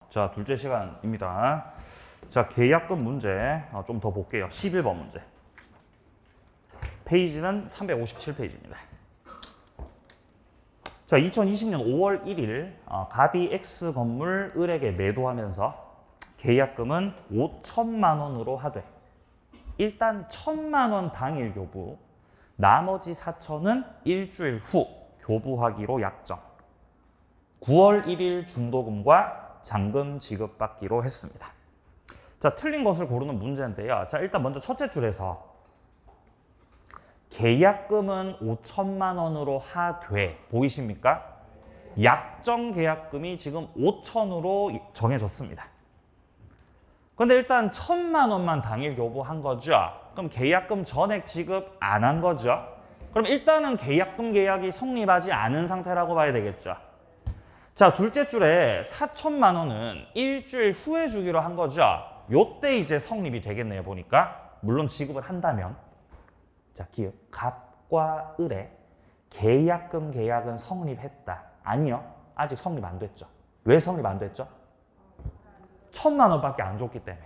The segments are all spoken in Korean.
자, 둘째 시간입니다. 자, 계약금 문제 좀 더 볼게요. 11번 문제. 페이지는 357페이지입니다. 자, 2020년 5월 1일 갑이 X 건물 을에게 매도하면서 계약금은 5천만 원으로 하되 일단 1,000만 원 당일 교부, 나머지 4천은 일주일 후 교부하기로 약정. 9월 1일 중도금과 잔금 지급받기로 했습니다. 자, 틀린 것을 고르는 문제인데요. 자, 일단 먼저 첫째 줄에서 계약금은 5천만 원으로 하되 보이십니까? 약정 계약금이 지금 5천으로 정해졌습니다. 근데 일단 1,000만 원만 당일 교부한 거죠. 그럼 계약금 전액 지급 안 한 거죠. 그럼 일단은 계약금 계약이 성립하지 않은 상태라고 봐야 되겠죠. 자, 둘째 줄에 4천만 원은 일주일 후에 주기로 한 거죠. 요때 이제 성립이 되겠네요, 보니까. 물론 지급을 한다면. 자, 기억. 갑과 을의 계약금 계약은 성립했다. 아니요. 아직 성립 안 됐죠. 왜 성립 안 됐죠? 1,000만 원밖에 안 줬기 때문에.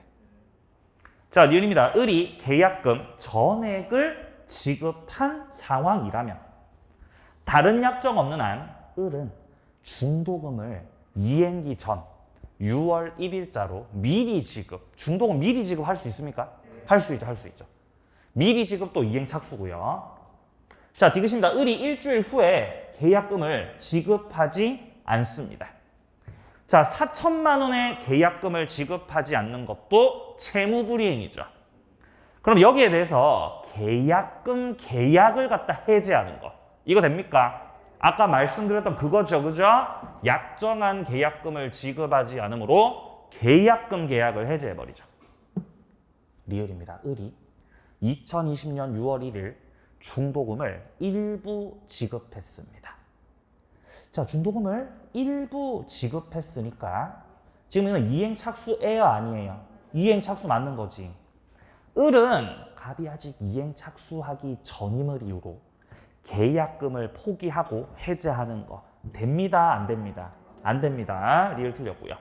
자, 니은입니다. 을이 계약금 전액을 지급한 상황이라면 다른 약정 없는 한 을은 중도금을 이행기 전 6월 1일자로 미리 지급. 중도금 미리 지급할 수 있습니까? 할 수 있죠. 할 수 있죠. 미리 지급도 이행 착수고요. 자, 디귿입니다. 을이 일주일 후에 계약금을 지급하지 않습니다. 자, 4천만 원의 계약금을 지급하지 않는 것도 채무불이행이죠. 그럼 여기에 대해서 계약금 계약을 갖다 해지하는 거. 이거 됩니까? 아까 말씀드렸던 그거죠. 그죠? 약정한 계약금을 지급하지 않으므로 계약금 계약을 해지해버리죠. 리을입니다. 을이 2020년 6월 1일 중도금을 일부 지급했습니다. 자, 중도금을 일부 지급했으니까 지금 이건 이행 착수예요, 아니에요? 이행 착수 맞는 거지. 을은 갑이 아직 이행 착수하기 전임을 이유로 계약금을 포기하고 해지하는 거 됩니다, 안 됩니다? 안 됩니다. 리을 틀렸고요.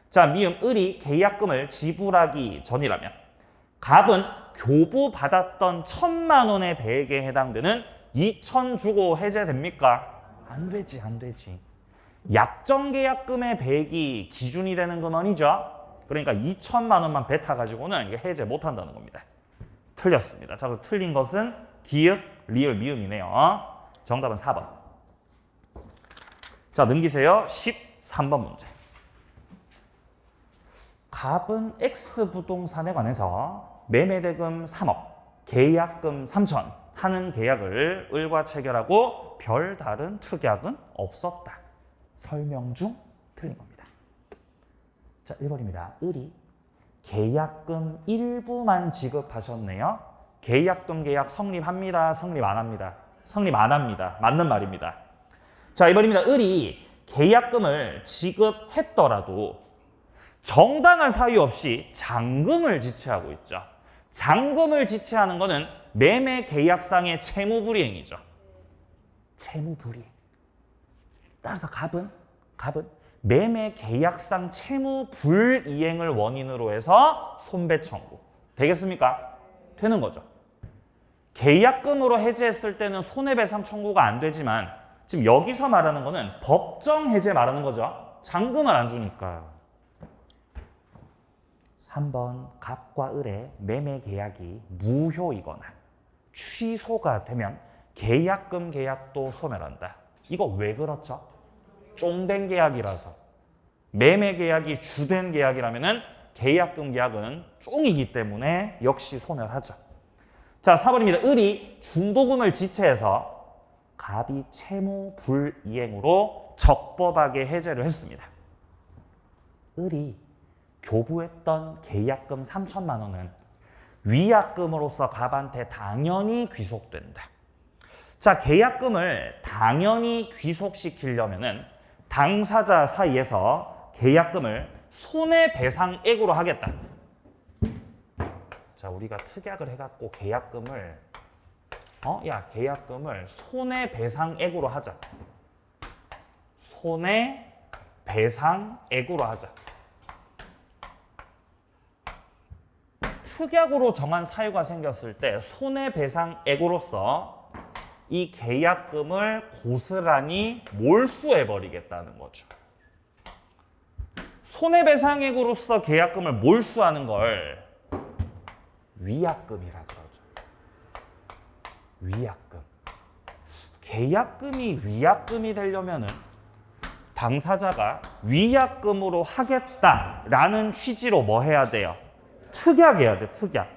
자, 미음 을이 계약금을 지불하기 전이라면 갑은 교부받았던 1,000만 원의 배액에 해당되는 2천 주고 해제됩니까? 안 되지, 안 되지. 약정계약금의 배액이 기준이 되는 건 아니죠. 그러니까 2천만 원만 뱉어가지고는 이게 해제 못한다는 겁니다. 틀렸습니다. 자, 그래서 틀린 것은 기역, 리을, 미음이네요. 정답은 4번. 자, 넘기세요. 13번 문제. 갑은 X 부동산에 관해서 매매대금 3억, 계약금 3천 하는 계약을 을과 체결하고 별다른 특약은 없었다. 설명 중 틀린 겁니다. 자, 1번입니다. 을이 계약금 일부만 지급하셨네요. 계약금 계약 성립합니다. 성립 안 합니다. 성립 안 합니다. 맞는 말입니다. 자, 2번입니다. 을이 계약금을 지급했더라도 정당한 사유 없이 잔금을 지체하고 있죠. 잔금을 지체하는 것은 매매 계약상의 채무불이행이죠. 채무불이행. 따라서 갑은 매매 계약상 채무불이행을 원인으로 해서 손배 청구. 되겠습니까? 되는 거죠. 계약금으로 해지했을 때는 손해배상 청구가 안 되지만 지금 여기서 말하는 거는 법정 해제 말하는 거죠. 잔금을 안 주니까. 3번 갑과 을의 매매 계약이 무효이거나 취소가 되면 계약금 계약도 소멸한다. 이거 왜 그렇죠? 쫑된 계약이라서. 매매 계약이 주된 계약이라면은 계약금 계약은 쫑이기 때문에 역시 소멸하죠. 자, 4번입니다. 을이 중도금을 지체해서 갑이 채무 불이행으로 적법하게 해제를 했습니다. 을이 교부했던 계약금 3천만 원은 위약금으로서 갑한테 당연히 귀속된다. 자, 계약금을 당연히 귀속시키려면은 당사자 사이에서 계약금을 손해배상액으로 하겠다. 자, 우리가 특약을 해갖고 계약금을 계약금을 손해배상액으로 하자. 손해배상액으로 하자. 특약으로 정한 사유가 생겼을 때 손해배상액으로서 이 계약금을 고스란히 몰수해버리겠다는 거죠. 손해배상액으로서 계약금을 몰수하는 걸 위약금이라 그러죠. 위약금. 계약금이 위약금이 되려면은 당사자가 위약금으로 하겠다라는 취지로 뭐 해야 돼요? 특약해야 돼, 특약.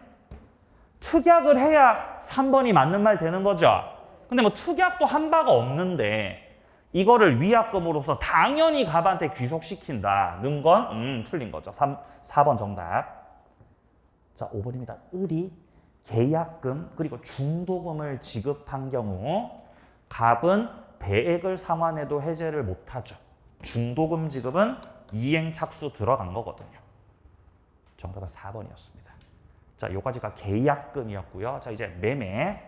특약을 해야 3번이 맞는 말 되는 거죠. 근데 뭐 특약도 한 바가 없는데 이거를 위약금으로서 당연히 갑한테 귀속시킨다는 건 틀린 거죠. 4번 정답. 자, 5번입니다. 을이 계약금 그리고 중도금을 지급한 경우 갑은 대액을 상환해도 해제를 못하죠. 중도금 지급은 이행착수 들어간 거거든요. 정답은 4번이었습니다. 자, 요까지가 계약금이었고요. 자, 이제 매매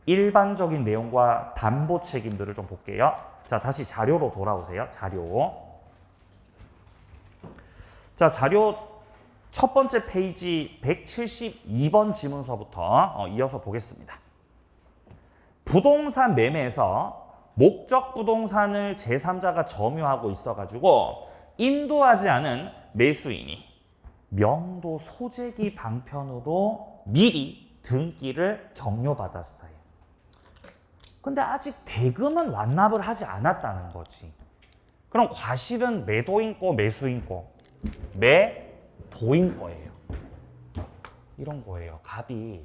일반적인 내용과 담보 책임들을 좀 볼게요. 자, 다시 자료로 돌아오세요. 자료. 자, 자료 첫 번째 페이지 172번 지문서부터 이어서 보겠습니다. 부동산 매매에서 목적 부동산을 제3자가 점유하고 있어가지고 인도하지 않은 매수인이 명도 소재기 방편으로 미리 등기를 격려받았어요. 근데 아직 대금은 완납을 하지 않았다는 거지. 그럼 과실은 매도인 거, 매수인 거? 매도인 거예요. 이런 거예요. 갑이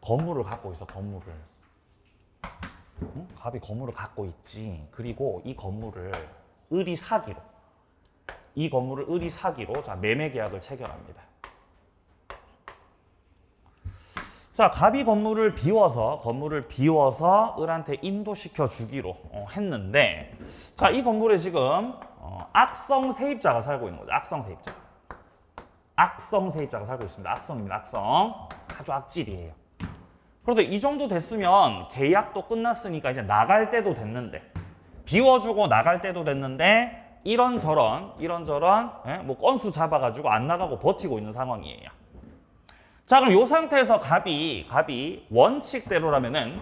건물을 갖고 있어, 건물을. 응? 갑이 건물을 갖고 있지. 그리고 이 건물을 을이 사기로. 이 건물을 을이 사기로 자, 매매 계약을 체결합니다. 자, 갑이 건물을 비워서 을한테 인도시켜 주기로 했는데, 자, 이 건물에 지금 악성 세입자가 살고 있는 거죠. 악성 세입자. 악성 세입자가 살고 있습니다. 악성입니다. 악성. 아주 악질이에요. 그래서 이 정도 됐으면 계약도 끝났으니까 이제 나갈 때도 됐는데, 비워주고 나갈 때도 됐는데, 이런저런 뭐 건수 잡아가지고 안 나가고 버티고 있는 상황이에요. 자, 그럼 이 상태에서 갑이 원칙대로라면은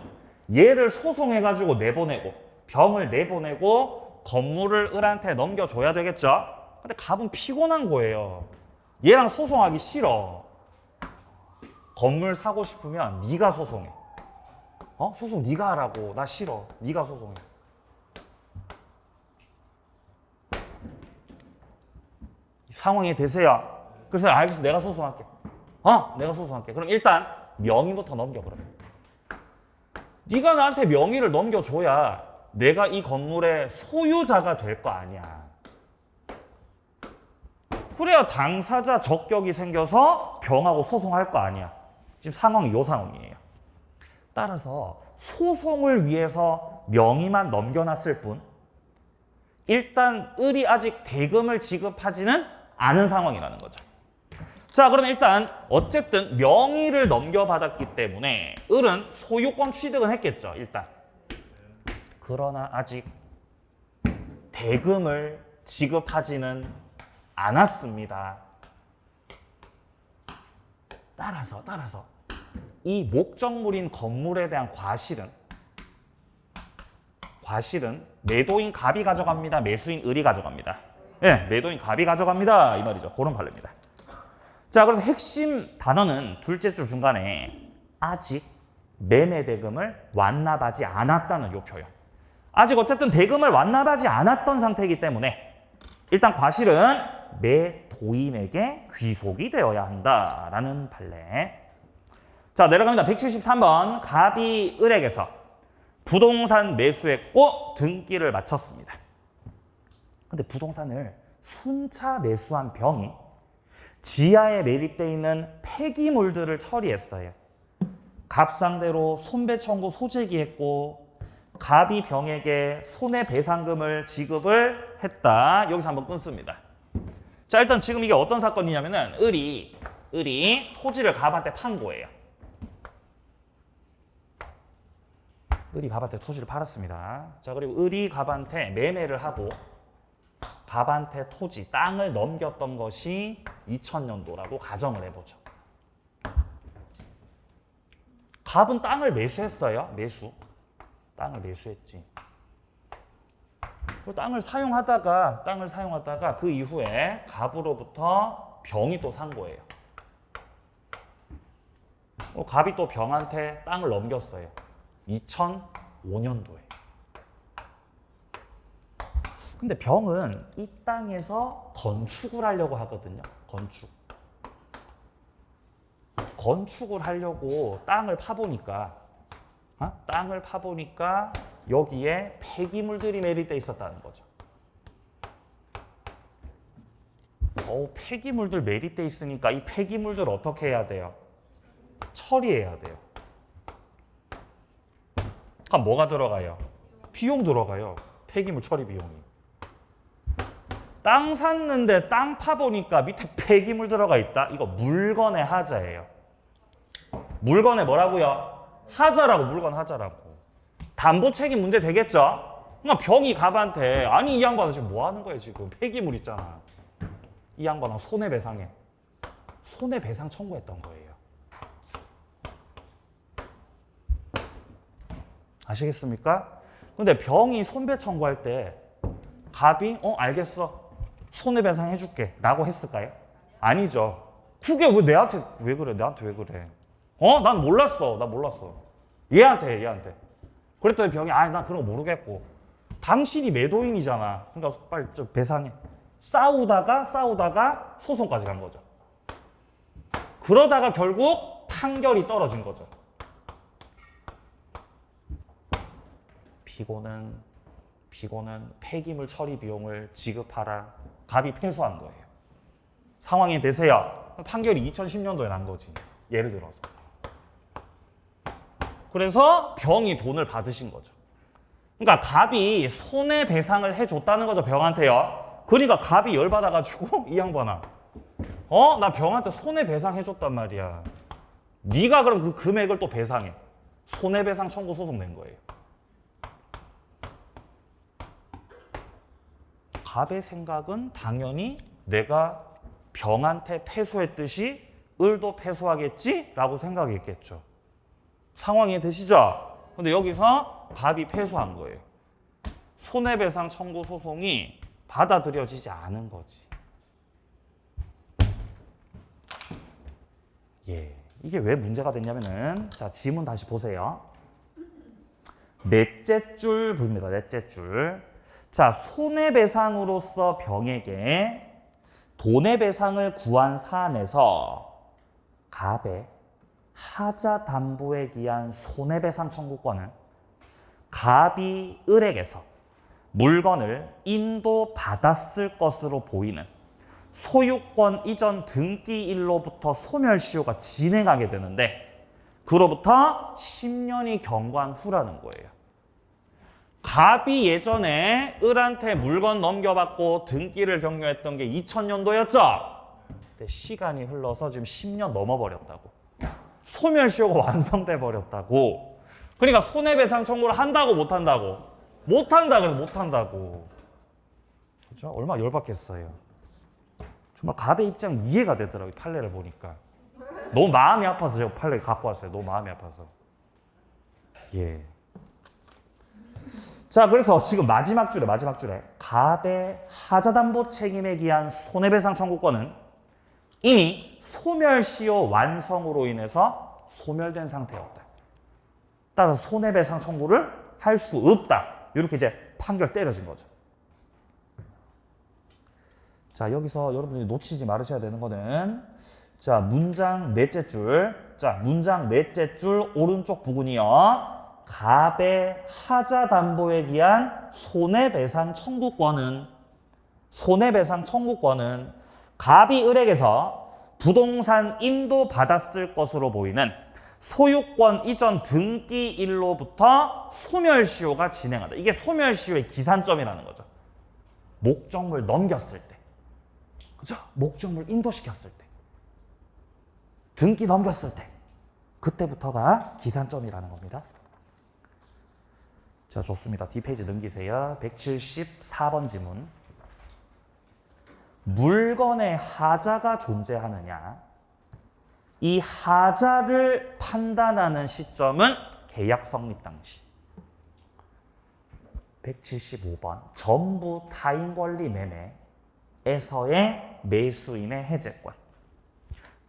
얘를 소송해가지고 내보내고 병을 내보내고 건물을 을한테 넘겨줘야 되겠죠? 근데 갑은 피곤한 거예요. 얘랑 소송하기 싫어. 건물 사고 싶으면 네가 소송해. 소송 네가 하라고. 나 싫어. 네가 소송해. 상황이 되세요. 그래서 알겠어. 내가 소송할게. 내가 소송할게. 그럼 일단 명의부터 넘겨. 그러면 네가 나한테 명의를 넘겨줘야 내가 이 건물의 소유자가 될 거 아니야. 그래야 당사자 적격이 생겨서 병하고 소송할 거 아니야. 지금 상황이 요 상황이에요. 따라서 소송을 위해서 명의만 넘겨놨을 뿐 일단 을이 아직 대금을 지급하지는 않은 상황이라는 거죠. 자, 그럼 일단 어쨌든 명의를 넘겨받았기 때문에 을은 소유권 취득은 했겠죠. 일단. 그러나 아직 대금을 지급하지는 않았습니다. 따라서 이 목적물인 건물에 대한 과실은 매도인 갑이 가져갑니다. 매수인 을이 가져갑니다. 예, 매도인 갑이 가져갑니다. 이 말이죠. 그런 판례입니다. 자, 그래서 핵심 단어는 둘째 줄 중간에 아직 매매 대금을 완납하지 않았다는 요 표현. 아직 어쨌든 대금을 완납하지 않았던 상태이기 때문에 일단 과실은 매도인에게 귀속이 되어야 한다라는 판례. 자, 내려갑니다. 173번. 갑이 을에게서 부동산 매수했고 등기를 마쳤습니다. 근데 부동산을 순차 매수한 병이 지하에 매립되어 있는 폐기물들을 처리했어요. 갑 상대로 손배 청구 소재기했고 갑이 병에게 손해배상금을 지급을 했다. 여기서 한번 끊습니다. 자, 일단 지금 이게 어떤 사건이냐면은 을이 토지를 갑한테 판 거예요. 을이 갑한테 토지를 팔았습니다. 자, 그리고 을이 갑한테 매매를 하고 갑한테 토지, 땅을 넘겼던 것이 2000년도라고 가정을 해보죠. 갑은 땅을 매수했어요. 매수. 땅을 매수했지. 그 땅을 사용하다가 그 이후에 갑으로부터 병이 또 산 거예요. 갑이 또 병한테 땅을 넘겼어요. 2005년도에. 근데 병은 이 땅에서 건축을 하려고 하거든요. 건축을 하려고 땅을 파보니까 여기에 폐기물들이 매립돼 있었다는 거죠. 폐기물들 매립돼 있으니까 이 폐기물들 어떻게 해야 돼요? 처리해야 돼요. 그럼 뭐가 들어가요? 비용 들어가요. 폐기물 처리 비용이. 땅 샀는데 땅 파보니까 밑에 폐기물 들어가 있다? 이거 물건의 하자예요. 물건의 뭐라고요? 하자라고. 물건 하자라고. 담보 책임 문제 되겠죠? 그러니까 병이 갑한테 아니 이 양반은 지금 뭐 하는 거예요 지금? 폐기물 있잖아. 이 양반은 손해배상 청구했던 거예요. 아시겠습니까? 근데 병이 손배 청구할 때 갑이 알겠어. 손해배상 해줄게 라고 했을까요? 아니죠. 그게 나한테 왜 그래? 난 몰랐어. 얘한테. 그랬더니 병이 난 그런 거 모르겠고. 당신이 매도인이잖아. 그러니까 빨리 좀 배상해. 싸우다가 소송까지 간 거죠. 그러다가 결국 판결이 떨어진 거죠. 피고는 폐기물 처리 비용을 지급하라. 갑이 패소한 거예요. 상황이 되세요. 판결이 2010년도에 난 거지. 예를 들어서. 그래서 병이 돈을 받으신 거죠. 그러니까 갑이 손해배상을 해줬다는 거죠. 병한테요. 그러니까 갑이 열받아가지고 이 양반아. 나 병한테 손해배상 해줬단 말이야. 네가 그럼 그 금액을 또 배상해. 손해배상 청구 소송 낸 거예요. 갑의 생각은 당연히 내가 병한테 패소했듯이 을도 패소하겠지? 라고 생각했겠죠. 상황이 되시죠? 근데 여기서 갑이 패소한 거예요. 손해배상 청구 소송이 받아들여지지 않은 거지. 이게 왜 문제가 됐냐면은, 자, 지문 다시 보세요. 넷째 줄 보입니다. 넷째 줄. 자, 손해배상으로서 병에게 돈해배상을 구한 사안에서 갑의 하자 담보에 기한 손해배상 청구권은 갑이 을에게서 물건을 인도받았을 것으로 보이는 소유권 이전 등기일로부터 소멸시효가 진행하게 되는데 그로부터 10년이 경과한 후라는 거예요. 갑이 예전에 을한테 물건 넘겨받고 등기를 경료했던 게 2000년도였죠? 근데 시간이 흘러서 지금 10년 넘어버렸다고. 소멸시효가 완성돼 버렸다고. 그러니까 손해배상 청구를 한다고 못한다고? 못한다 그래서 못한다고. 그죠? 얼마나 열받겠어요. 정말 갑의 입장이 이해가 되더라고요. 판례를 보니까. 너무 마음이 아파서 제가 판례 갖고 왔어요. 너무 마음이 아파서. 자, 그래서 지금 마지막 줄에 갑의 하자담보 책임에 기한 손해배상 청구권은 이미 소멸시효 완성으로 인해서 소멸된 상태였다. 따라서 손해배상 청구를 할 수 없다. 이렇게 이제 판결 때려진 거죠. 자, 여기서 여러분들이 놓치지 말으셔야 되는 거는, 자, 문장 넷째 줄. 자, 문장 넷째 줄 오른쪽 부분이요. 갑의 하자 담보에 기한 손해배상 청구권은 갑이 을에게서 부동산 인도받았을 것으로 보이는 소유권 이전 등기일로부터 소멸시효가 진행한다. 이게 소멸시효의 기산점이라는 거죠. 목적물 넘겼을 때. 그죠? 목적물 인도시켰을 때. 등기 넘겼을 때. 그때부터가 기산점이라는 겁니다. 자, 좋습니다. 뒷페이지 넘기세요. 174번 지문. 물건의 하자가 존재하느냐, 이 하자를 판단하는 시점은 계약 성립 당시. 175번 전부 타인 권리 매매에서의 매수인의 해제권,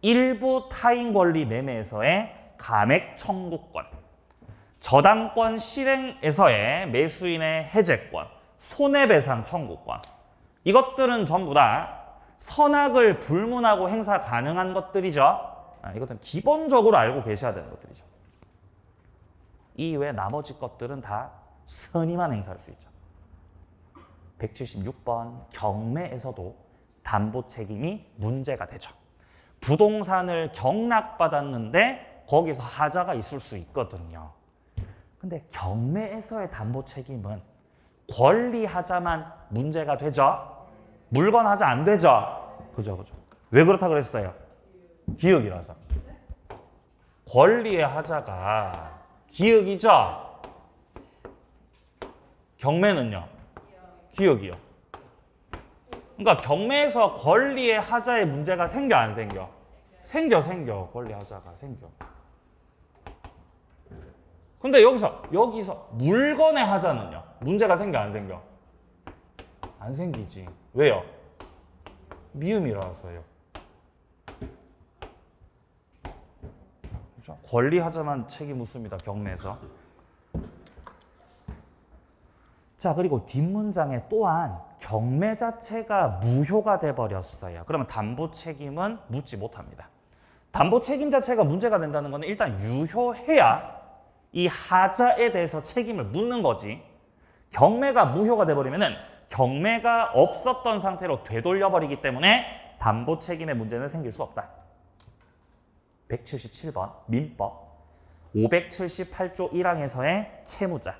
일부 타인 권리 매매에서의 감액 청구권, 저당권 실행에서의 매수인의 해제권, 손해배상 청구권, 이것들은 전부 다 선악을 불문하고 행사 가능한 것들이죠. 이것들은 기본적으로 알고 계셔야 되는 것들이죠. 이외에 나머지 것들은 다 선의만 행사할 수 있죠. 176번 경매에서도 담보 책임이 문제가 되죠. 부동산을 경락받았는데 거기서 하자가 있을 수 있거든요. 근데 경매에서의 담보 책임은 권리 하자만 문제가 되죠. 물건 하자 안 되죠. 그죠. 왜 그렇다 그랬어요? 기억이라서. 권리의 하자가 기억이죠. 경매는요? 기억이요. 그러니까 경매에서 권리의 하자의 문제가 생겨 안 생겨? 생겨. 권리 하자가 생겨. 근데 여기서 물건의 하자는요? 문제가 생겨 안 생겨? 안 생기지. 왜요? 미음이라서요. 그렇죠? 권리 하자만 책임 묻습니다. 경매에서. 자, 그리고 뒷문장에 또한 경매 자체가 무효가 돼버렸어요. 그러면 담보 책임은 묻지 못합니다. 담보 책임 자체가 문제가 된다는 것은 일단 유효해야 이 하자에 대해서 책임을 묻는 거지. 경매가 무효가 돼버리면은 경매가 없었던 상태로 되돌려버리기 때문에 담보 책임의 문제는 생길 수 없다. 177번 민법 578조 1항에서의 채무자.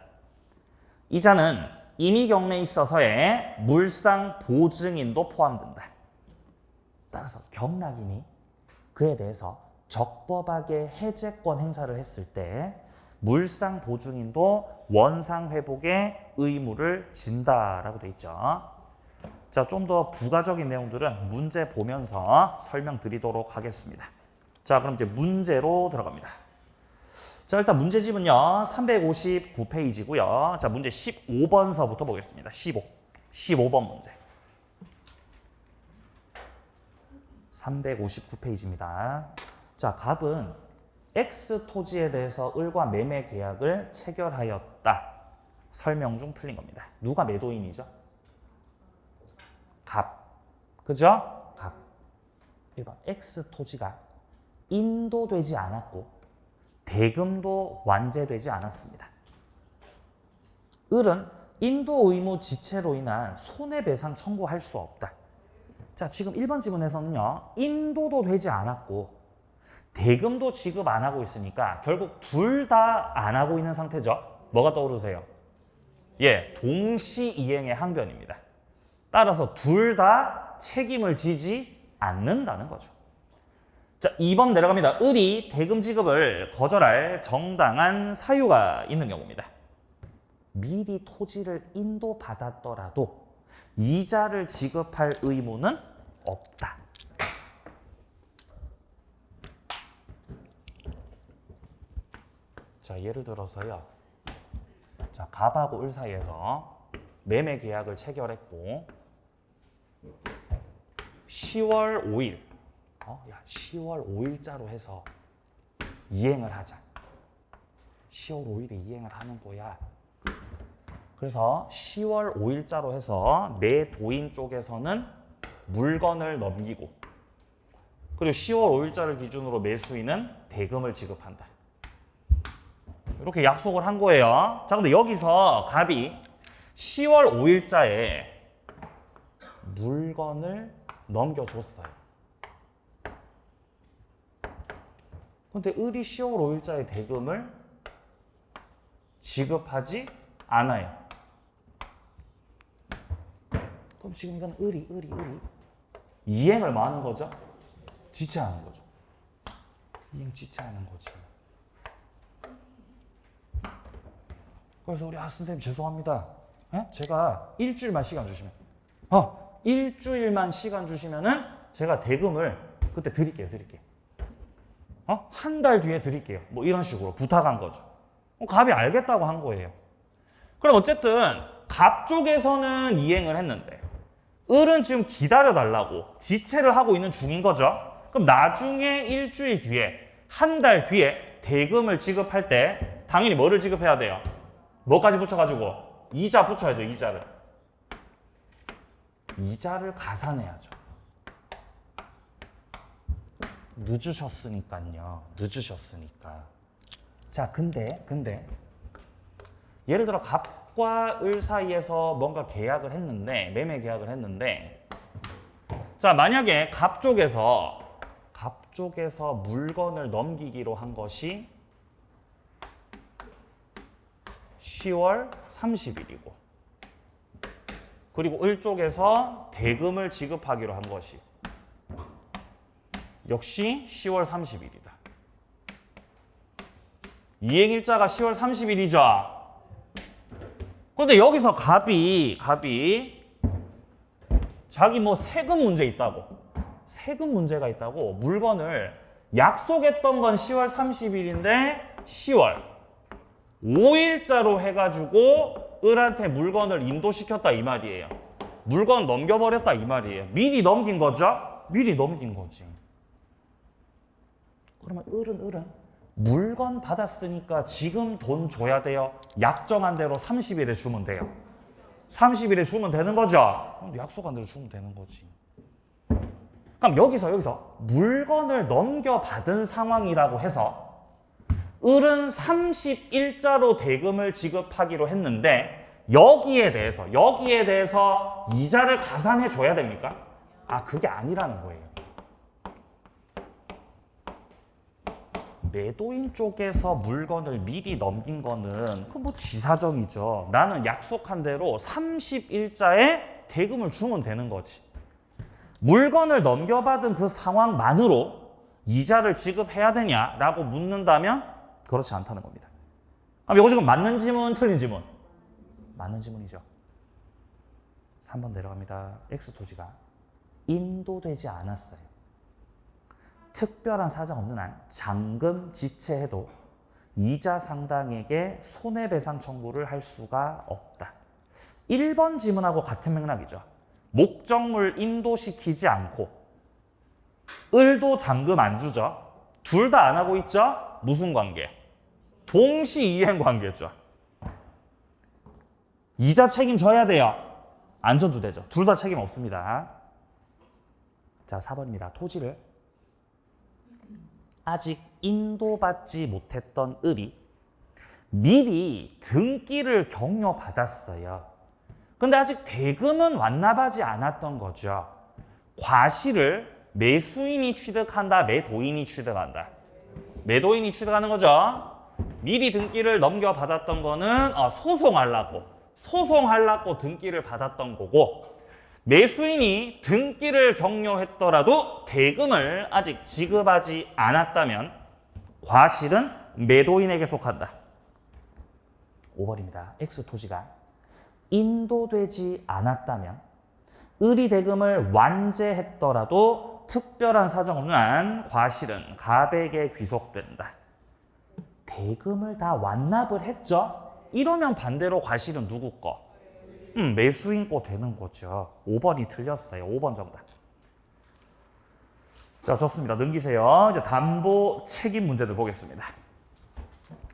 이자는 임의경매에 있어서의 물상 보증인도 포함된다. 따라서 경락인이 그에 대해서 적법하게 해제권 행사를 했을 때 물상 보증인도 원상 회복의 의무를 진다라고 돼 있죠. 자, 좀 더 부가적인 내용들은 문제 보면서 설명드리도록 하겠습니다. 자, 그럼 이제 문제로 들어갑니다. 자, 일단 문제집은요 359페이지고요. 자, 문제 15번서부터 보겠습니다. 15번 문제 359페이지입니다. 자, 갑은 X 토지에 대해서 을과 매매 계약을 체결하였다. 설명 중 틀린 겁니다. 누가 매도인이죠? 갑. 그죠? 갑. 1번 X 토지가 인도되지 않았고 대금도 완제되지 않았습니다. 을은 인도 의무 지체로 인한 손해배상 청구할 수 없다. 자, 지금 1번 지문에서는요 인도도 되지 않았고 대금도 지급 안 하고 있으니까 결국 둘 다 안 하고 있는 상태죠. 뭐가 떠오르세요? 예, 동시 이행의 항변입니다. 따라서 둘 다 책임을 지지 않는다는 거죠. 자, 2번 내려갑니다. 을이 대금 지급을 거절할 정당한 사유가 있는 경우입니다. 미리 토지를 인도받았더라도 이자를 지급할 의무는 없다. 자, 예를 들어서요. 자, 갑하고 을 사이에서 매매 계약을 체결했고 10월 5일 10월 5일자로 해서 이행을 하자. 10월 5일에 이행을 하는 거야. 그래서 10월 5일자로 해서 매도인 쪽에서는 물건을 넘기고 그리고 10월 5일자를 기준으로 매수인은 대금을 지급한다. 이렇게 약속을 한 거예요. 자, 근데 여기서 갑이 10월 5일자에 물건을 넘겨줬어요. 근데 을이 10월 5일자에 대금을 지급하지 않아요. 그럼 지금 이건 을이 이행을 뭐 하는 거죠? 지체하는 거죠. 이행 지체하는 거지. 그래서 우리 선생님 죄송합니다. 제가 일주일만 시간 주시면 일주일만 시간 주시면은 제가 대금을 그때 드릴게요. 한 달 뒤에 드릴게요. 뭐 이런 식으로 부탁한 거죠. 갑이 알겠다고 한 거예요. 그럼 어쨌든 갑 쪽에서는 이행을 했는데 을은 지금 기다려달라고 지체를 하고 있는 중인 거죠. 그럼 나중에 일주일 뒤에 한 달 뒤에 대금을 지급할 때 당연히 뭐를 지급해야 돼요? 뭐까지 붙여가지고? 이자 붙여야죠. 이자를 가산해야죠. 늦으셨으니까요. 자, 근데 예를 들어 갑과 을 사이에서 뭔가 계약을 했는데, 매매 계약을 했는데, 자, 만약에 갑 쪽에서 물건을 넘기기로 한 것이 10월 30일이고, 그리고 을 쪽에서 대금을 지급하기로 한 것이 역시 10월 30일이다. 이행일자가 10월 30일이죠. 그런데 여기서 갑이 자기 뭐 세금 문제가 있다고 물건을 약속했던 건 10월 30일인데 10월 5일자로 해가지고 을한테 물건을 인도시켰다 이 말이에요. 물건 넘겨버렸다 이 말이에요. 미리 넘긴 거죠? 미리 넘긴 거지. 그러면 을은 물건 받았으니까 지금 돈 줘야 돼요? 약정한 대로 30일에 주면 돼요. 30일에 주면 되는 거죠? 약속한 대로 주면 되는 거지. 그럼 여기서 물건을 넘겨받은 상황이라고 해서 을은 30일자로 대금을 지급하기로 했는데 여기에 대해서 이자를 가산해 줘야 됩니까? 그게 아니라는 거예요. 매도인 쪽에서 물건을 미리 넘긴 거는 그 뭐 지사정이죠. 나는 약속한 대로 30일자에 대금을 주면 되는 거지. 물건을 넘겨받은 그 상황만으로 이자를 지급해야 되냐라고 묻는다면 그렇지 않다는 겁니다. 그럼 이거 지금 맞는 지문, 틀린 지문? 맞는 지문이죠. 3번 내려갑니다. X토지가 인도되지 않았어요. 특별한 사정 없는 한 잔금 지체해도 이자 상당에게 손해배상 청구를 할 수가 없다. 1번 지문하고 같은 맥락이죠. 목적물 인도시키지 않고 을도 잔금 안 주죠. 둘 다 안 하고 있죠. 무슨 관계? 동시이행 관계죠. 이자 책임져야 돼요. 안 져도 되죠. 둘 다 책임 없습니다. 자, 4번입니다. 토지를 아직 인도받지 못했던 을이 미리 등기를 격려받았어요. 근데 아직 대금은 완납하지 않았던 거죠. 과실을 매수인이 취득한다, 매도인이 취득한다. 매도인이 취득하는 거죠. 미리 등기를 넘겨받았던 거는 소송하려고 등기를 받았던 거고, 매수인이 등기를 격려했더라도 대금을 아직 지급하지 않았다면 과실은 매도인에게 속한다. 5번입니다. X토지가 인도되지 않았다면 을이 대금을 완제했더라도 특별한 사정 없는 한 과실은 갑에게 귀속된다. 대금을 다 완납을 했죠? 이러면 반대로 과실은 누구 거? 매수인 거 되는 거죠. 5번이 틀렸어요. 5번 정답. 자, 좋습니다. 넘기세요. 이제 담보 책임 문제들 보겠습니다.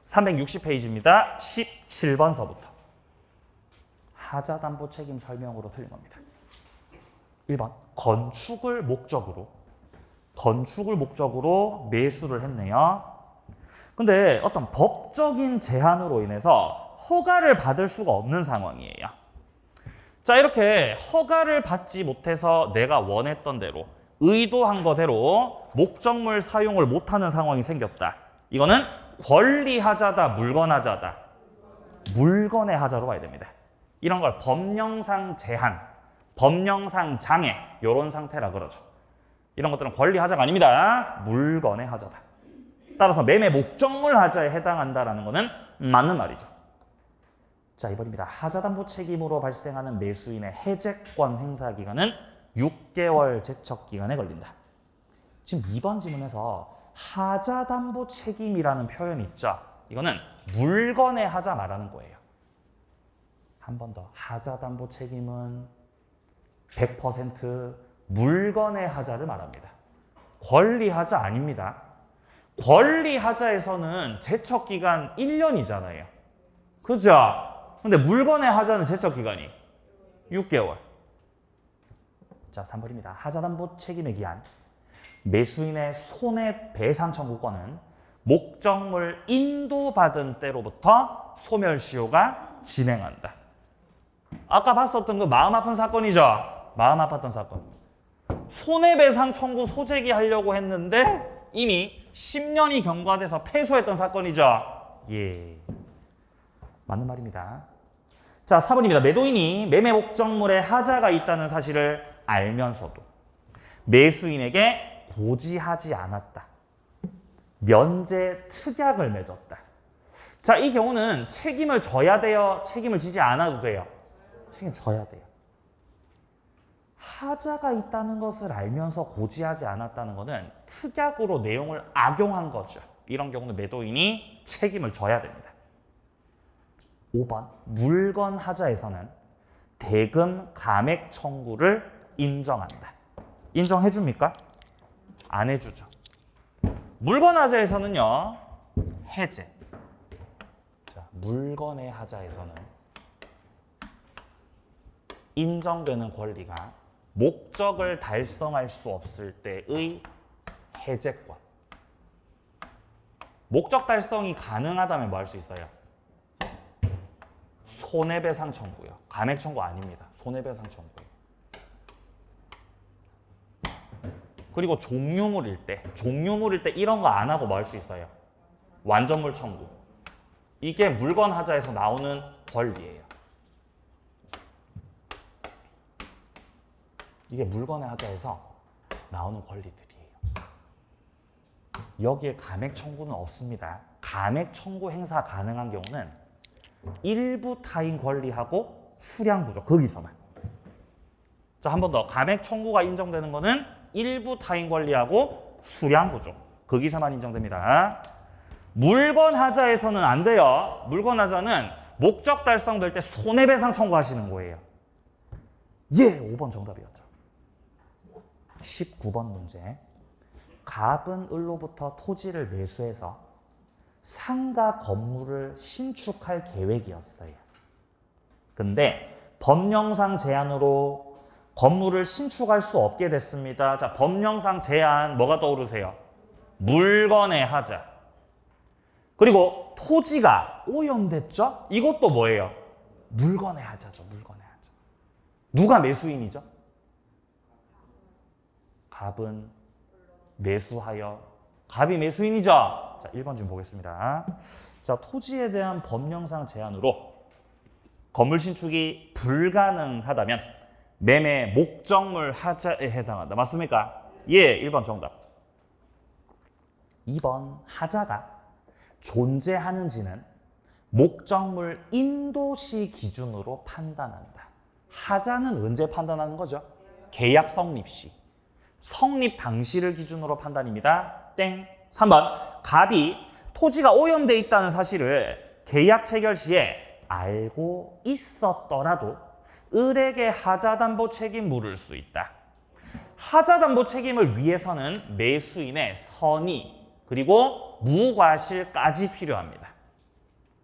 360페이지입니다. 17번서부터. 하자 담보 책임 설명으로 틀린 겁니다. 1번. 건축을 목적으로 매수를 했네요. 근데 어떤 법적인 제한으로 인해서 허가를 받을 수가 없는 상황이에요. 자, 이렇게 허가를 받지 못해서 내가 원했던 대로 의도한 거대로 목적물 사용을 못하는 상황이 생겼다. 이거는 권리하자다, 물건하자다. 물건의 하자로 봐야 됩니다. 이런 걸 법령상 제한, 법령상 장애 이런 상태라 그러죠. 이런 것들은 권리하자가 아닙니다. 물건의 하자다. 따라서 매매 목적물 하자에 해당한다라는 거는 맞는 말이죠. 자, 이번입니다. 하자담보 책임으로 발생하는 매수인의 해제권 행사 기간은 6개월 제척 기간에 걸린다. 지금 2번 지문에서 하자담보 책임이라는 표현이 있죠. 이거는 물건의 하자 말하는 거예요. 한 번 더. 하자담보 책임은 100% 물건의 하자를 말합니다. 권리하자 아닙니다. 권리하자에서는 제척기간 1년이잖아요. 그죠? 근데 물건의 하자는 제척기간이 6개월. 자, 3번입니다. 하자담보 책임의 기한. 매수인의 손해배상 청구권은 목적물 인도받은 때로부터 소멸시효가 진행한다. 아까 봤었던 그 마음 아픈 사건이죠? 마음 아팠던 사건. 손해배상 청구 소재기 하려고 했는데 이미 10년이 경과돼서 패소했던 사건이죠? 예. 맞는 말입니다. 자, 4번입니다. 매도인이 매매 목적물에 하자가 있다는 사실을 알면서도 매수인에게 고지하지 않았다. 면제 특약을 맺었다. 자, 이 경우는 책임을 져야 돼요? 책임을 지지 않아도 돼요? 책임을 져야 돼요. 하자가 있다는 것을 알면서 고지하지 않았다는 것은 특약으로 내용을 악용한 거죠. 이런 경우는 매도인이 책임을 져야 됩니다. 5번, 물건 하자에서는 대금 감액 청구를 인정한다. 인정해 줍니까? 안 해주죠. 물건 하자에서는요, 해제. 자, 물건의 하자에서는 인정되는 권리가 목적을 달성할 수 없을 때의 해제권. 목적 달성이 가능하다면 뭐 할 수 있어요? 손해배상 청구요. 감액 청구 아닙니다. 손해배상 청구요. 그리고 종유물일 때 이런 거 안 하고 뭐 할 수 있어요? 완전물 청구. 이게 물건 하자에서 나오는 권리예요. 이게 물건의 하자에서 나오는 권리들이에요. 여기에 감액 청구는 없습니다. 감액 청구 행사 가능한 경우는 일부 타인 권리하고 수량 부족, 거기서만. 자, 한 번 더. 감액 청구가 인정되는 거는 일부 타인 권리하고 수량 부족, 거기서만 인정됩니다. 물건 하자에서는 안 돼요. 물건 하자는 목적 달성될 때 손해배상 청구하시는 거예요. 예, 5번 정답이었죠. 19번 문제. 갑은 을로부터 토지를 매수해서 상가 건물을 신축할 계획이었어요. 근데 법령상 제한으로 건물을 신축할 수 없게 됐습니다. 자, 법령상 제한 뭐가 떠오르세요? 물건의 하자. 그리고 토지가 오염됐죠? 이것도 뭐예요? 물건의 하자죠. 물건의 하자. 누가 매수인이죠? 갑은 매수하여, 갑이 매수인이죠? 자, 1번 좀 보겠습니다. 자, 토지에 대한 법령상 제한으로 건물 신축이 불가능하다면 매매 목적물 하자에 해당한다. 맞습니까? 예, 1번 정답. 2번, 하자가 존재하는지는 목적물 인도시 기준으로 판단한다. 하자는 언제 판단하는 거죠? 계약 성립 시. 성립 당시를 기준으로 판단입니다. 땡. 3번, 갑이 토지가 오염돼 있다는 사실을 계약 체결 시에 알고 있었더라도 을에게 하자담보 책임 물을 수 있다. 하자담보 책임을 위해서는 매수인의 선의 그리고 무과실까지 필요합니다.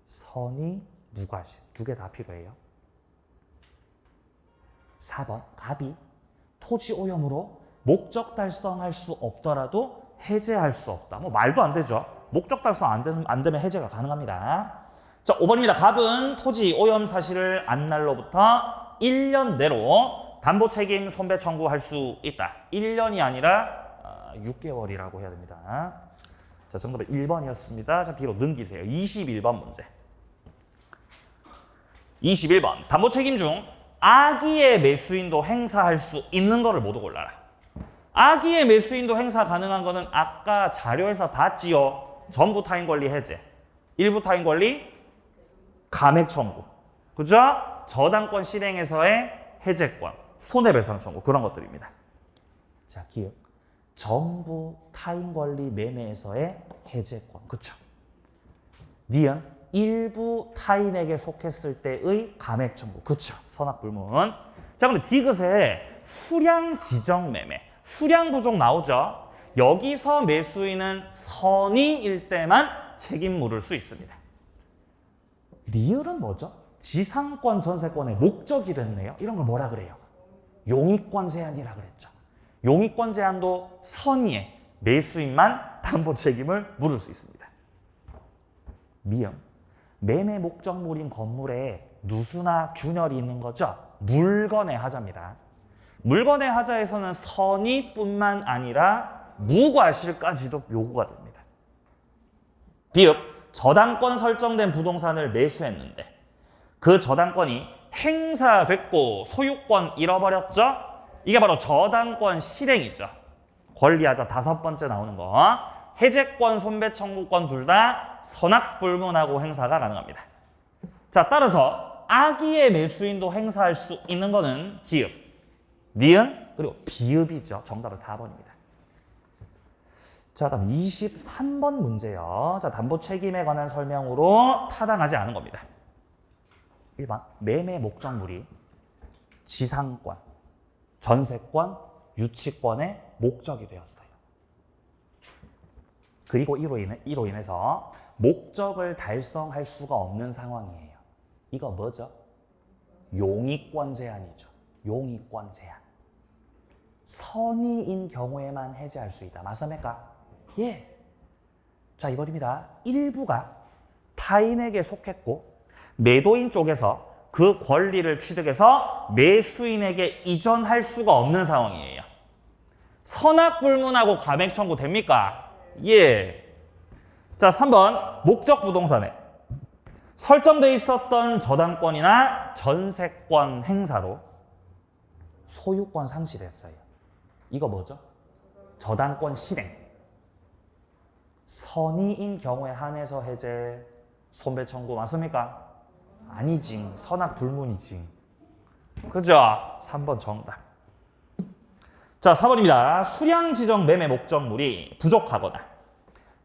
선의, 무과실 두 개 다 필요해요. 4번, 갑이 토지 오염으로 목적 달성할 수 없더라도 해제할 수 없다. 뭐 말도 안 되죠. 목적 달성 안 되면 해제가 가능합니다. 자, 5번입니다. 갑은 토지 오염 사실을 안 날로부터 1년 내로 담보 책임 손배 청구할 수 있다. 1년이 아니라 6개월이라고 해야 됩니다. 자, 정답은 1번이었습니다. 자, 뒤로 넘기세요. 21번 문제. 21번. 담보 책임 중 악의의 매수인도 행사할 수 있는 거를 모두 골라라. 악의의 매수인도 행사 가능한 거는 아까 자료에서 봤지요. 전부 타인 권리 해제, 일부 타인 권리 감액 청구. 그죠? 저당권 실행에서의 해제권, 손해배상 청구 그런 것들입니다. 자, 기억. 전부 타인 권리 매매에서의 해제권. 그쵸? 니은 일부 타인에게 속했을 때의 감액 청구. 그쵸? 선악불문. 자, 근데 디귿에 수량 지정 매매, 수량 부족 나오죠? 여기서 매수인은 선의일 때만 책임 물을 수 있습니다. 리을은 뭐죠? 지상권 전세권의 목적이 됐네요. 이런 걸 뭐라 그래요? 용의권 제한이라 그랬죠. 용의권 제한도 선의의 매수인만 담보 책임을 물을 수 있습니다. 미음, 매매 목적물인 건물에 누수나 균열이 있는 거죠. 물건의 하자입니다. 물건의 하자에서는 선의뿐만 아니라 무과실까지도 요구가 됩니다. 비읍, 저당권 설정된 부동산을 매수했는데 그 저당권이 행사됐고 소유권 잃어버렸죠? 이게 바로 저당권 실행이죠. 권리하자 5번째 나오는 거. 해제권, 손배 청구권 둘 다 선악불문하고 행사가 가능합니다. 자, 따라서 악의의 매수인도 행사할 수 있는 거는 기읍, 니은, 그리고 비읍이죠. 정답은 4번입니다. 자, 다음 23번 문제요. 자, 담보 책임에 관한 설명으로 타당하지 않은 겁니다. 1번, 매매 목적물이 지상권, 전세권, 유치권의 목적이 되었어요. 그리고 이로 인해서 목적을 달성할 수가 없는 상황이에요. 이거 뭐죠? 용의권 제한이죠. 용의권 제한. 선의인 경우에만 해제할 수 있다. 맞습니까? 예. 자, 이번입니다. 일부가 타인에게 속했고 매도인 쪽에서 그 권리를 취득해서 매수인에게 이전할 수가 없는 상황이에요. 선악불문하고 감액 청구 됩니까? 예. 자, 3번 목적 부동산에 설정돼 있었던 저당권이나 전세권 행사로 소유권 상실했어요. 이거 뭐죠? 저당권 실행. 선의인 경우에 한해서 해제, 손배 청구 맞습니까? 아니지. 선악불문이지. 그죠? 3번 정답. 자, 4번입니다. 수량 지정 매매 목적물이 부족하거나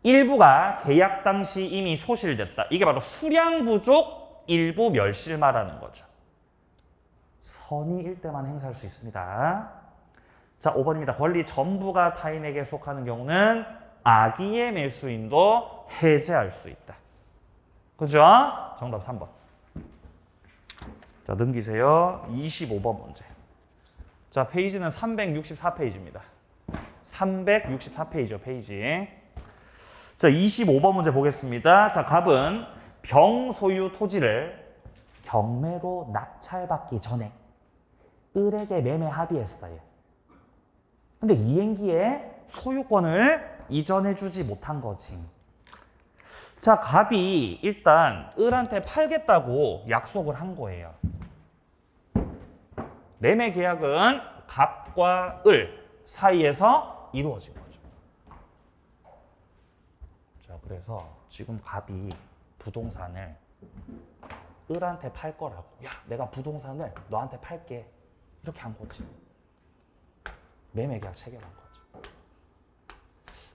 일부가 계약 당시 이미 소실됐다. 이게 바로 수량 부족, 일부 멸실 말하는 거죠. 선의일 때만 행사할 수 있습니다. 자, 5번입니다. 권리 전부가 타인에게 속하는 경우는 악의의 매수인도 해제할 수 있다. 그죠? 정답 3번. 자, 넘기세요. 25번 문제. 자, 페이지는 364페이지입니다. 364페이지요, 페이지. 자, 25번 문제 보겠습니다. 자, 갑은 병 소유 토지를 경매로 낙찰받기 전에 을에게 매매 합의했어요. 근데 이행기에 소유권을 이전해주지 못한 거지. 자, 갑이 일단 을한테 팔겠다고 약속을 한 거예요. 매매 계약은 갑과 을 사이에서 이루어진 거죠. 자, 그래서 지금 갑이 부동산을 을한테 팔 거라고. 야, 내가 부동산을 너한테 팔게. 이렇게 한 거지. 매매 계약 체결한 거죠.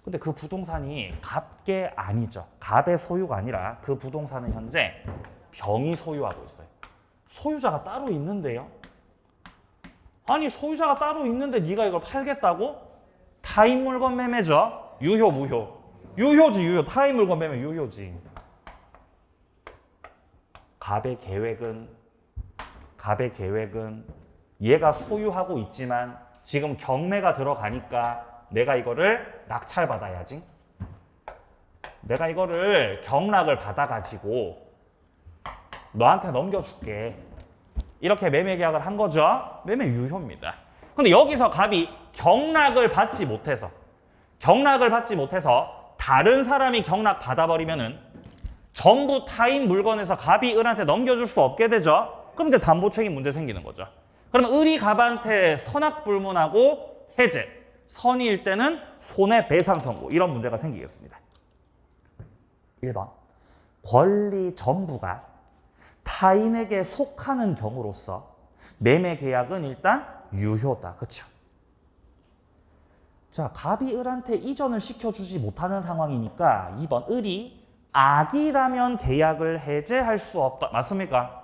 근데 그 부동산이 갑게 아니죠. 갑의 소유가 아니라 그 부동산은 현재 병이 소유하고 있어요. 소유자가 따로 있는데요. 아니, 소유자가 따로 있는데 네가 이걸 팔겠다고? 타인 물건 매매죠. 유효, 무효. 유효지, 유효. 타인 물건 매매 유효지. 갑의 계획은 얘가 소유하고 있지만 지금 경매가 들어가니까 내가 이거를 낙찰받아야지. 내가 이거를 경락을 받아가지고 너한테 넘겨줄게. 이렇게 매매 계약을 한 거죠. 매매 유효입니다. 근데 여기서 갑이 경락을 받지 못해서 다른 사람이 경락 받아버리면은 전부 타인 물건에서 갑이 을한테 넘겨줄 수 없게 되죠. 그럼 이제 담보 책임 문제 생기는 거죠. 그러면 을이 갑한테 선악불문하고 해제, 선의일 때는 손해배상 청구 이런 문제가 생기겠습니다. 1번 권리 전부가 타인에게 속하는 경우로서 매매 계약은 일단 유효다. 그렇죠? 자, 갑이 을한테 이전을 시켜주지 못하는 상황이니까 2번 을이 악이라면 계약을 해제할 수 없다. 맞습니까?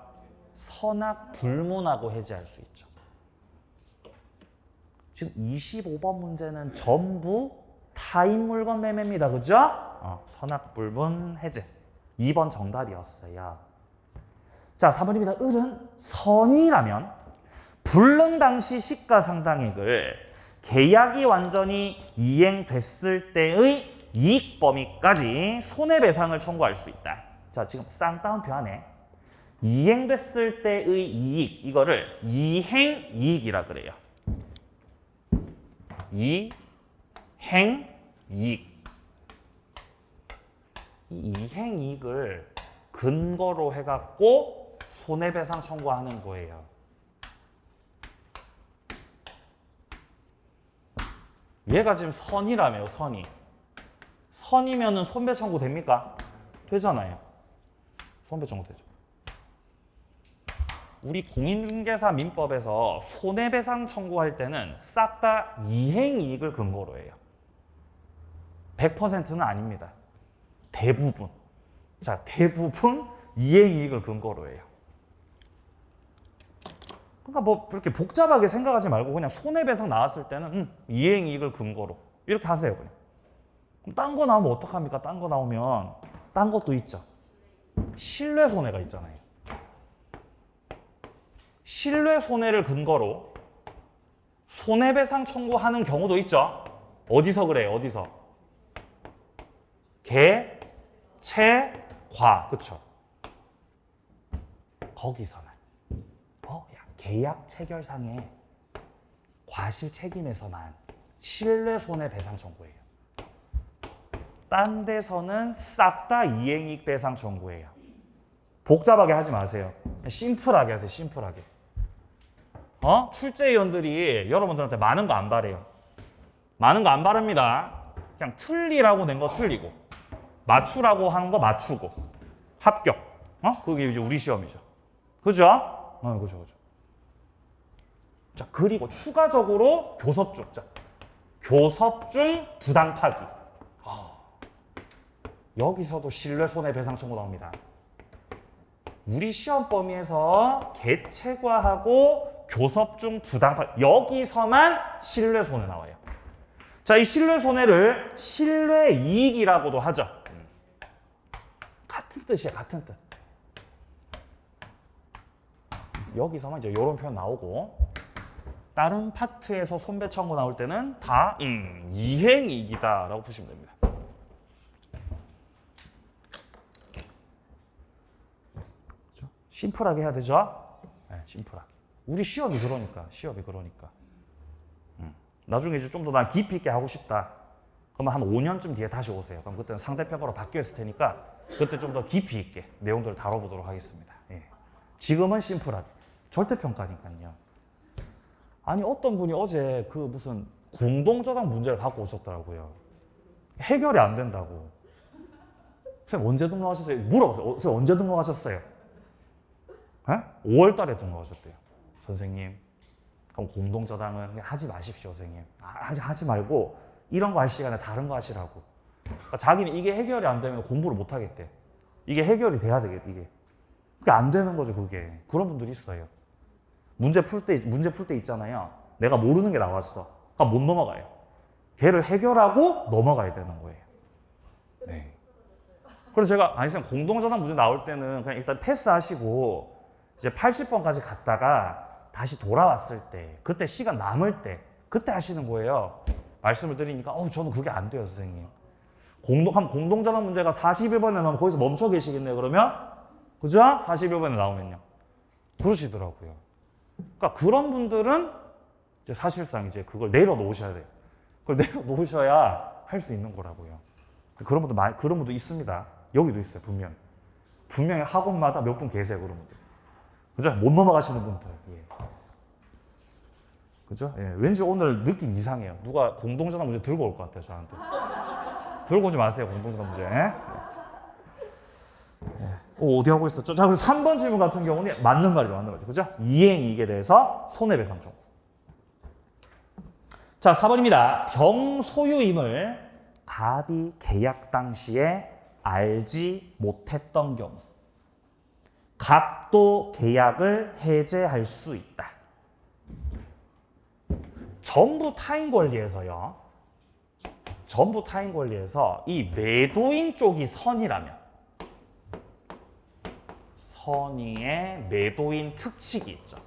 선악 불문하고 해제할 수 있죠. 지금 25번 문제는 전부 타인 물건 매매입니다. 그죠? 선악 불문 해제. 2번 정답이었어요. 자, 4번입니다. 을은 선이라면 불능 당시 시가상당액을 계약이 완전히 이행됐을 때의 이익 범위까지 손해배상을 청구할 수 있다. 자, 지금 쌍따옴표 안에 이행됐을 때의 이익, 이거를 이행이익이라 그래요. 이행이익. 이 이행이익을 근거로 해갖고 손해배상 청구하는 거예요. 얘가 지금 선이라며요, 선이. 선이면은 손배 청구 됩니까? 되잖아요. 손배 청구 되죠. 우리 공인중개사 민법에서 손해배상 청구할 때는 싹 다 이행이익을 근거로 해요. 100%는 아닙니다. 대부분. 자, 대부분 이행이익을 근거로 해요. 그러니까 뭐 그렇게 복잡하게 생각하지 말고 그냥 손해배상 나왔을 때는 이행이익을 근거로 이렇게 하세요. 그냥. 그럼 딴 거 나오면 어떡합니까? 딴 거 나오면 딴 것도 있죠. 신뢰손해가 있잖아요. 신뢰손해를 근거로 손해배상 청구하는 경우도 있죠. 어디서 그래요? 어디서? 개, 채, 과. 그쵸? 거기서는 계약 체결상의 과실 책임에서만 신뢰손해배상 청구해요. 딴 데서는 싹 다 이행이익 배상 청구해요. 복잡하게 하지 마세요. 심플하게 하세요. 심플하게. 출제위원들이 여러분들한테 많은 거 안 바래요. 많은 거 안 바랍니다. 그냥 틀리라고 낸 거 틀리고 맞추라고 한 거 맞추고 합격. 그게 이제 우리 시험이죠. 그죠? 그죠. 자, 그리고 추가적으로 교섭중. 자, 교섭중 부당 파기. 여기서도 신뢰손해배상 청구 나옵니다. 우리 시험 범위에서 개체과하고 교섭중 부당 파기. 여기서만 신뢰손해 나와요. 자, 이 신뢰손해를 신뢰이익이라고도 하죠. 같은 뜻이에요. 같은 뜻. 여기서만 이제 이런 표현 나오고 다른 파트에서 손배 청구 나올 때는 다 이행이익이다라고 보시면 됩니다. 그렇죠? 심플하게 해야 되죠? 네, 심플하게. 우리 시험이 그러니까. 나중에 이제 좀 더 난 깊이 있게 하고 싶다. 그러면 한 5년쯤 뒤에 다시 오세요. 그럼 그때는 상대평가로 바뀌어 있을 테니까 그때 좀 더 깊이 있게 내용들을 다뤄보도록 하겠습니다. 예. 지금은 심플하게. 절대평가니까요. 아니 어떤 분이 어제 그 무슨 공동저당 문제를 갖고 오셨더라고요. 해결이 안 된다고. 선생님 언제 등록하셨어요? 물어보세요. 선생님 언제 등록하셨어요? 5월 달에 등록하셨대요. 선생님 그럼 공동저당은 그냥 하지 마십시오. 선생님. 하지 말고 이런 거 할 시간에 다른 거 하시라고. 그러니까 자기는 이게 해결이 안 되면 공부를 못 하겠대. 이게 해결이 돼야 되겠대. 그게 안 되는 거죠. 그게. 그런 분들이 있어요. 문제 풀 때 있잖아요. 내가 모르는 게 나왔어. 그러니까 못 넘어가요. 걔를 해결하고 넘어가야 되는 거예요. 네. 그래서 제가 아니 선생님 공동저당 문제 나올 때는 그냥 일단 패스하시고 이제 80번까지 갔다가 다시 돌아왔을 때 그때 시간 남을 때 그때 하시는 거예요. 말씀을 드리니까 저는 그게 안 돼요. 선생님. 공동저당 문제가 41번에 나오면 거기서 멈춰 계시겠네요. 그러면 그죠? 41번에 나오면요. 그러시더라고요. 그러니까 그런 분들은 이제 사실상 이제 그걸 내려놓으셔야 돼요. 그걸 내려놓으셔야 할 수 있는 거라고요. 그런 분도 있습니다. 여기도 있어요. 분명히 학원마다 몇 분 계세요. 그런 분들. 그죠? 못 넘어가시는 분들. 예. 그죠? 예. 왠지 오늘 느낌 이상해요. 누가 공동저당 문제 들고 올 것 같아요. 저한테. 들고 오지 마세요. 공동저당 문제. 예. 어디 하고 있었죠? 자, 그래서 3번 질문 같은 경우는 맞는 말이죠. 맞는 말이죠. 그죠? 이행이익에 대해서 손해배상 청구. 자, 4번입니다. 병 소유임을 갑이 계약 당시에 알지 못했던 경우 갑도 계약을 해제할 수 있다. 전부 타인 권리에서요. 전부 타인 권리에서 이 매도인 쪽이 선이라면 선의의 매도인 특칙이 있죠.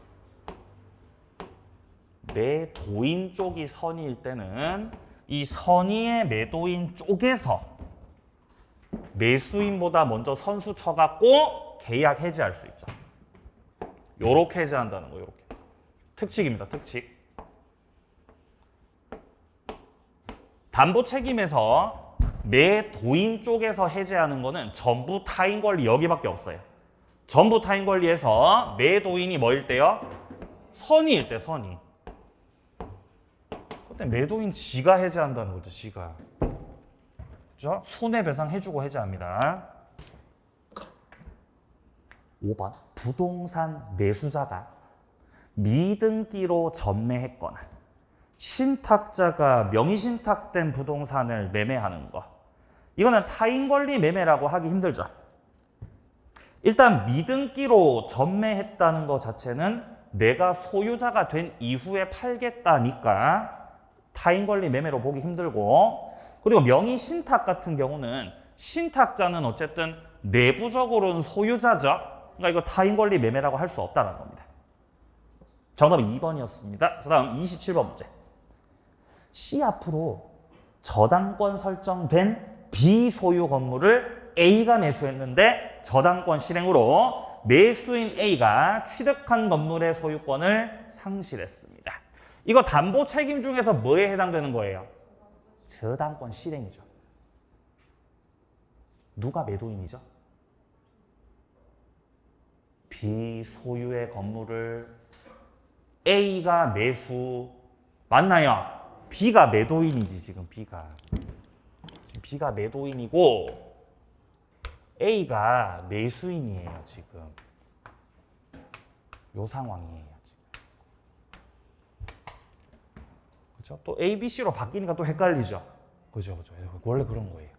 매도인 쪽이 선의일 때는 이 선의의 매도인 쪽에서 매수인보다 먼저 선수 쳐갖고 계약 해지할 수 있죠. 요렇게 해지한다는 거, 요렇게. 특칙입니다, 특칙. 담보 책임에서 매도인 쪽에서 해제하는 거는 전부 타인 권리 여기밖에 없어요. 전부 타인 권리에서 매도인이 뭐일 때요? 선의일 때, 선의. 그때 매도인 지가 해제한다는 거죠, 지가. 그죠? 손해배상 해주고 해제합니다. 5번. 부동산 매수자가 미등기로 전매했거나 신탁자가 명의신탁된 부동산을 매매하는 거. 이거는 타인 권리 매매라고 하기 힘들죠. 일단 미등기로 전매했다는 것 자체는 내가 소유자가 된 이후에 팔겠다니까 타인 권리 매매로 보기 힘들고, 그리고 명의신탁 같은 경우는 신탁자는 어쨌든 내부적으로는 소유자죠. 그러니까 이거 타인 권리 매매라고 할 수 없다는 겁니다. 정답은 2번이었습니다. 그 다음 27번 문제. C 앞으로 저당권 설정된 비소유 건물을 A가 매수했는데 저당권 실행으로 매수인 A가 취득한 건물의 소유권을 상실했습니다. 이거 담보 책임 중에서 뭐에 해당되는 거예요? 저당권 실행이죠. 누가 매도인이죠? 비소유의 건물을 A가 매수 맞나요? B가 매도인이지 지금 B가 매도인이고 A가 매수인이에요 지금. 요 상황이에요 지금. 그렇죠? 또 A, B, C로 바뀌니까 또 헷갈리죠. 그죠? 원래 그런 거예요.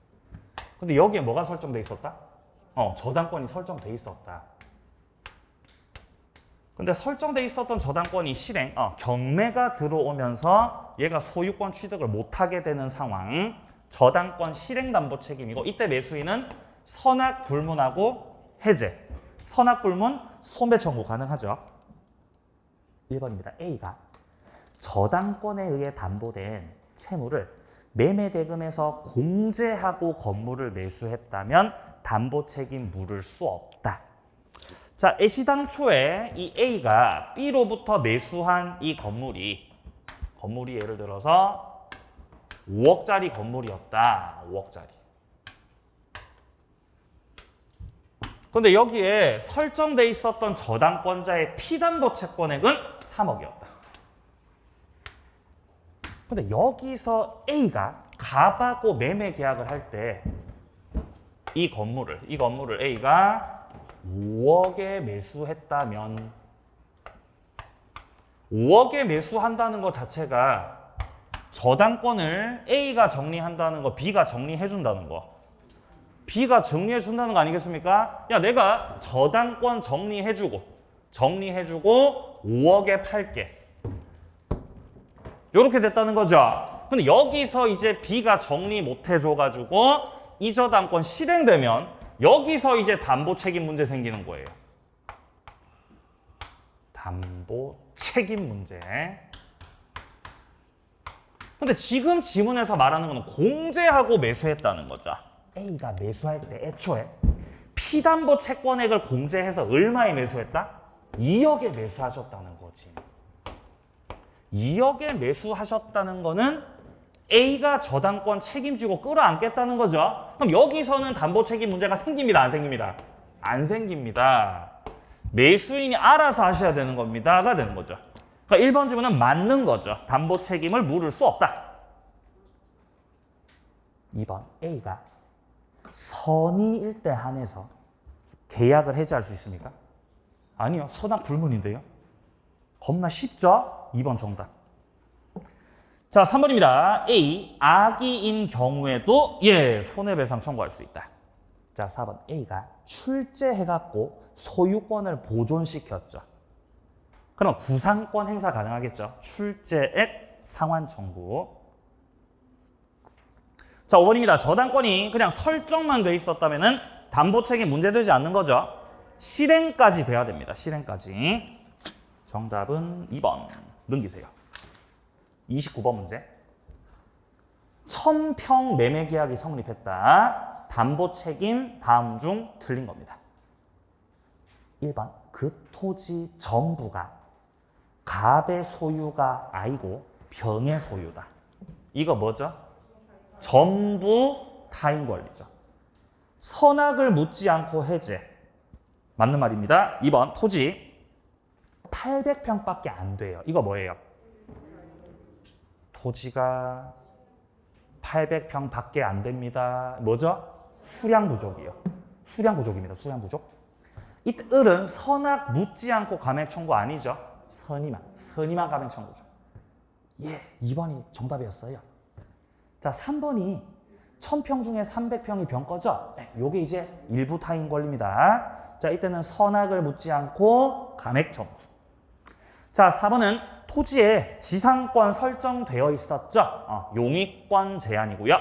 근데 여기에 뭐가 설정돼 있었다? 저당권이 설정돼 있었다. 근데 설정돼 있었던 저당권이 실행, 경매가 들어오면서 얘가 소유권 취득을 못하게 되는 상황, 저당권 실행 담보 책임이고, 이때 매수인은 선악 불문하고 해제, 선악 불문 손배 청구 가능하죠. 1번입니다. A가 저당권에 의해 담보된 채무를 매매 대금에서 공제하고 건물을 매수했다면 담보 책임 물을 수 없다. 자, 애시당초에 이 A가 B로부터 매수한 이 건물이 예를 들어서 5억짜리 건물이었다. 5억짜리. 근데 여기에 설정돼 있었던 저당권자의 피담보 채권액은 3억이었다. 근데 여기서 A가 갑하고 매매 계약을 할 때 이 건물을 A가 5억에 매수했다면 5억에 매수한다는 것 자체가 저당권을 A가 정리한다는 거, B가 정리해준다는 거. B가 정리해준다는 거 아니겠습니까? 야, 내가 저당권 정리해주고 5억에 팔게. 이렇게 됐다는 거죠. 근데 여기서 이제 B가 정리 못 해줘가지고 이 저당권 실행되면 여기서 이제 담보 책임 문제 생기는 거예요. 담보 책임 문제. 근데 지금 지문에서 말하는 거는 공제하고 매수했다는 거죠. A가 매수할 때 애초에 피담보 채권액을 공제해서 얼마에 매수했다? 2억에 매수하셨다는 거지. 2억에 매수하셨다는 거는 A가 저당권 책임지고 끌어안겠다는 거죠. 그럼 여기서는 담보 책임 문제가 생깁니다, 안 생깁니다? 안 생깁니다. 매수인이 알아서 하셔야 되는 겁니다가 되는 거죠. 그러니까 1번 질문은 맞는 거죠. 담보 책임을 물을 수 없다. 2번 A가 선의일 때 한해서 계약을 해지할 수 있습니까? 아니요. 선악 불문인데요. 겁나 쉽죠? 2번 정답. 자, 3번입니다. A. 악의인 경우에도 손해배상 청구할 수 있다. 자, 4번 A가 출제해갖고 소유권을 보존시켰죠. 그럼 구상권 행사 가능하겠죠. 출제액 상환 청구. 자, 5번입니다. 저당권이 그냥 설정만 돼 있었다면 담보 책임 문제되지 않는 거죠. 실행까지 돼야 됩니다. 실행까지. 정답은 2번. 넘기세요. 29번 문제. 1000평 매매 계약이 성립했다. 담보 책임 다음 중 틀린 겁니다. 1번. 그 토지 전부가 갑의 소유가 아니고 병의 소유다. 이거 뭐죠? 전부 타인 권리죠. 선악을 묻지 않고 해제. 맞는 말입니다. 2번. 토지 800평밖에 안 돼요. 이거 뭐예요? 토지가 800평밖에 안 됩니다. 뭐죠? 수량 부족이요. 수량 부족입니다. 수량 부족. 이 을은 선악 묻지 않고 감액 청구 아니죠? 선의만 감액 청구죠. 2번이 정답이었어요. 자, 3번이 1000평 중에 300평이 병거죠? 요게 이제 일부 타인 권리입니다. 자, 이때는 선악을 묻지 않고 감액 청구. 자, 4번은 토지에 지상권 설정되어 있었죠? 용익권 제한이고요.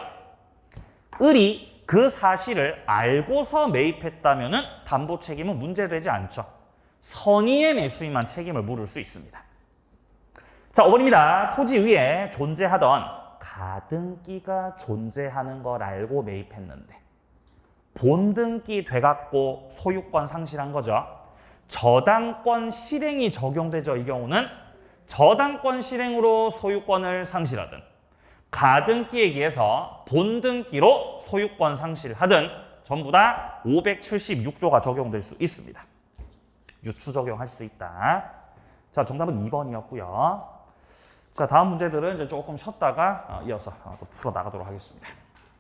을이 그 사실을 알고서 매입했다면 담보 책임은 문제되지 않죠. 선의의 매수인만 책임을 물을 수 있습니다. 자, 5번입니다. 토지 위에 존재하던 가등기가 존재하는 걸 알고 매입했는데 본등기 돼갖고 소유권 상실한 거죠. 저당권 실행이 적용되죠. 이 경우는 저당권 실행으로 소유권을 상실하든 가등기에 의해서 본등기로 소유권 상실하든 전부 다 576조가 적용될 수 있습니다. 유추 적용할 수 있다. 자, 정답은 2번이었고요. 자, 다음 문제들은 이제 조금 쉬었다가 이어서 또 풀어 나가도록 하겠습니다.